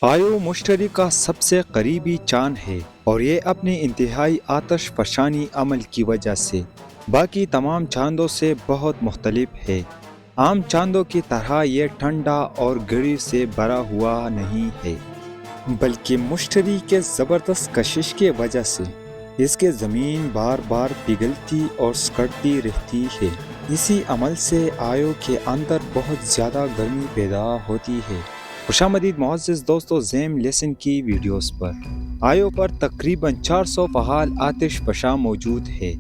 आयो मुश्तरी का सबसे करीबी चांद है और ये अपनी इंतहाई आतश फशानी अमल की वजह से बाकी तमाम चांदों से बहुत मुख्तलिफ है। आम चांदों की तरह ये ठंडा और गर्मी से भरा हुआ नहीं है, बल्कि मुश्तरी के ज़बरदस्त कशिश के वजह से इसके ज़मीन बार बार पिघलती और सिकुड़ती रहती है। इसी अमल से आयो के अंदर बहुत ज़्यादा गर्मी पैदा होती है। खुशामदीद मुअज़्ज़िज़ दोस्तों, ज़ेम लेसन की वीडियोस पर आयो पर तकरीबन 400 फ़हाल आतिश फशा मौजूद है।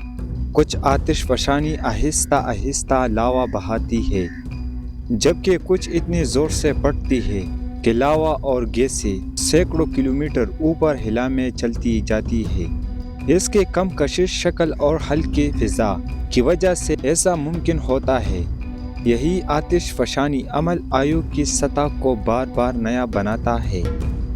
कुछ आतिश फशानी आहिस्ता आहिस्ता लावा बहाती है, जबकि कुछ इतनी ज़ोर से पड़ती है कि लावा और गैसें सैकड़ों किलोमीटर ऊपर हिला में चलती जाती है। इसके कम कशिश शक्ल और हल्की फ़िज़ा की वजह से ऐसा मुमकिन होता है। यही आतिश फशानी अमल आयु की सतह को बार बार नया बनाता है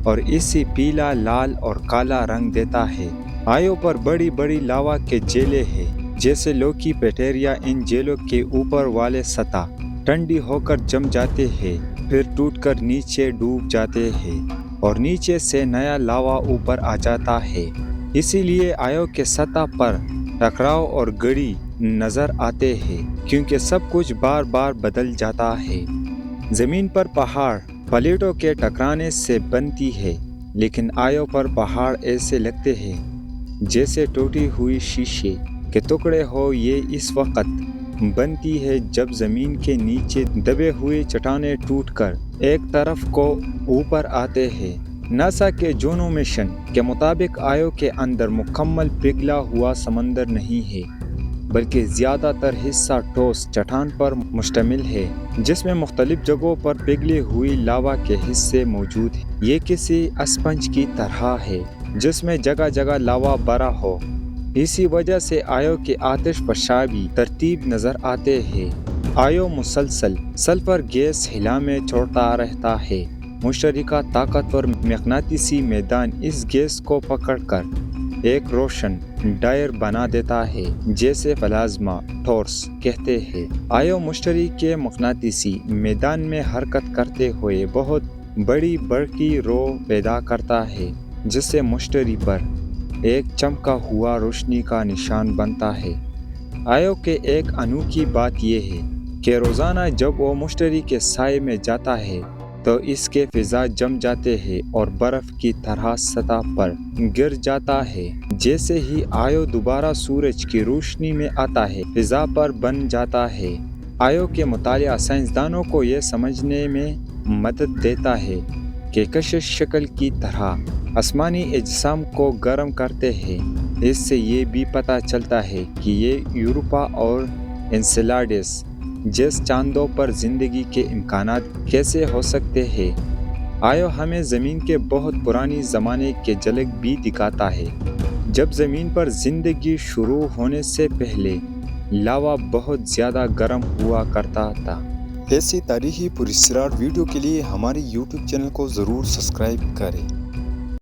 और इसे पीला, लाल और काला रंग देता है। आयु पर बड़ी बड़ी लावा के जेले हैं, जैसे लौकी बैक्टीरिया इन जेलों के ऊपर वाले सतह ठंडी होकर जम जाते हैं, फिर टूटकर नीचे डूब जाते हैं और नीचे से नया लावा ऊपर आ जाता है। इसीलिए आयु के सतह पर टकराव और गड़ी नज़र आते हैं, क्योंकि सब कुछ बार बार बदल जाता है। ज़मीन पर पहाड़ प्लेटों के टकराने से बनती है, लेकिन आयो पर पहाड़ ऐसे लगते हैं जैसे टूटी हुई शीशे के टुकड़े हो। ये इस वक्त बनती है जब ज़मीन के नीचे दबे हुए चट्टानें टूटकर एक तरफ को ऊपर आते हैं। नासा के जूनो मिशन के मुताबिक आयो के अंदर मुकम्मल पिघला हुआ समंदर नहीं है, बल्कि ज़्यादातर हिस्सा ठोस चट्टान पर मुश्तमिल है, जिसमें मुख्तलिफ जगहों पर पिघली हुई लावा के हिस्से मौजूद हैं। ये किसी स्पंज की तरह है जिसमें जगह जगह लावा भरा हो। इसी वजह से आयो के आतिश फशाबी तरतीब नज़र आते हैं। आयो मुसलसल सल्फर गैस हिला में छोड़ता रहता है। मुश्तरी का ताकतवर मकनातीसी मैदान इस गैस को पकड़कर एक रोशन डायर बना देता है, जैसे प्लाज्मा टॉर्च कहते हैं। आयो मुश्तरी के मकनातीसी मैदान में हरकत करते हुए बहुत बड़ी बरकी रो पैदा करता है, जिससे मुश्तरी पर एक चमका हुआ रोशनी का निशान बनता है। आयो के एक अनोखी बात यह है कि रोज़ाना जब वो मुश्तरी के साए में जाता है तो इसके फ़िज़ा जम जाते हैं और बर्फ़ की तरह सतह पर गिर जाता है। जैसे ही आयो दोबारा सूरज की रोशनी में आता है, फ़िज़ा पर बन जाता है। आयो के मुतालिया साइंसदानों को यह समझने में मदद देता है कि कशिश शक्ल की तरह आसमानी अजसाम को गर्म करते हैं। इससे ये भी पता चलता है कि ये यूरोपा और एनसेलाडस जैसे चांदों पर ज़िंदगी के इम्कानात कैसे हो सकते हैं। आयो हमें ज़मीन के बहुत पुरानी ज़माने के झलक भी दिखाता है, जब ज़मीन पर ज़िंदगी शुरू होने से पहले लावा बहुत ज़्यादा गर्म हुआ करता था। ऐसी तारीख़ी पुरस्कार वीडियो के लिए हमारे YouTube चैनल को ज़रूर सब्सक्राइब करें।